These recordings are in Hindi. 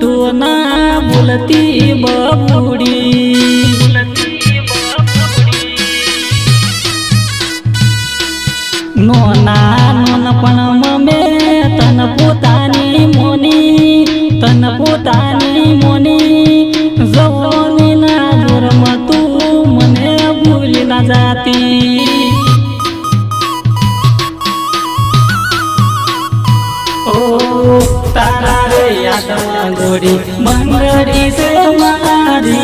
जूठो ना बोलती बबूड़ी नोना नोनपण ममे तन पोतानी मोनी जवानी ना जोरम तू मने भूली ना जाती ओ तारा रे याद गोरी मंगरी से मारी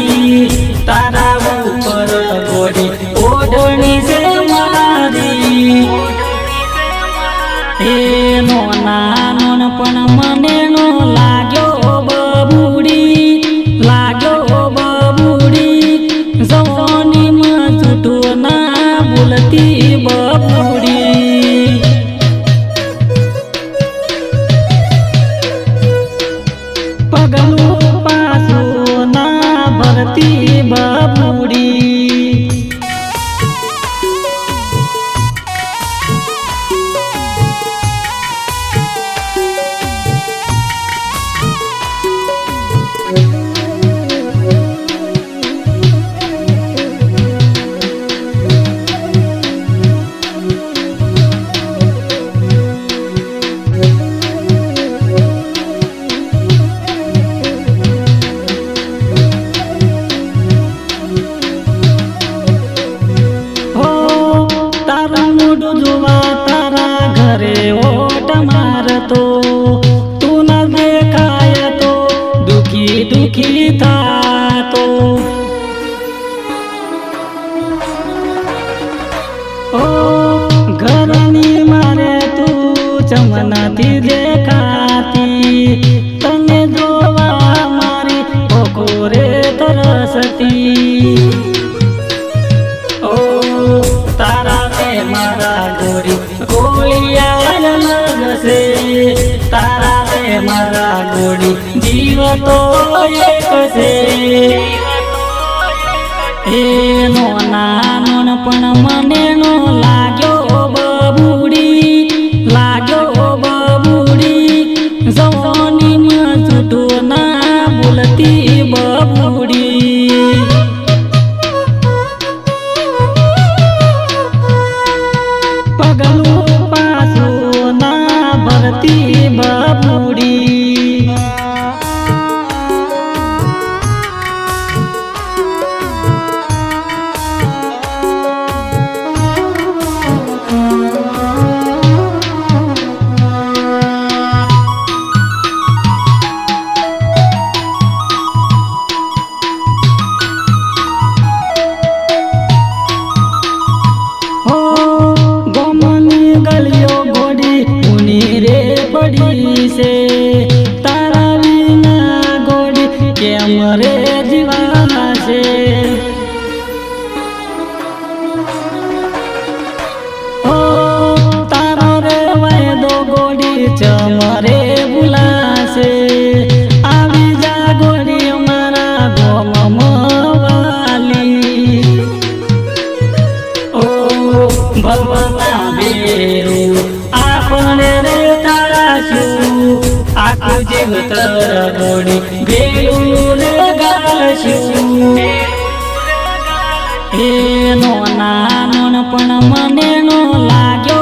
तारा ऊपर गोरी ओढ़नी से मारी हे नोना नोनपण मने नो लाग्यो बबूड़ी जवानी में जूठो ना बोलती बबूड़ी पगलू पासो ना भरती बबूड़ी जुवा तारा घरे ओट मारतो तू न देखाय तो दुखी था तो ओ घरनी मारे तू चमनाती देखाती तने जोवा मारी ओकोरे तरसती मारा गोरी गोलिया लगसे तारा रे मारा गोरी जीव तो एक से हे नोना नोनपण मने नो लाग्यो बबूड़ी जवानी में जूठो ना बोलती बबूड़ी पगलू पासो ना भरती बबूड़ी बड़ी से तारा बिना गोरी के मरे दीवाना से ओ तारा रे वह दो गोरी चमरे बुला से आवी जा गोरी हमारा गोम वाली ओ भगवाना बेरू आपने रे आखो जीव तर गोडी बेलूर गालशू हे नोना नोनपण मने नो लाग्यो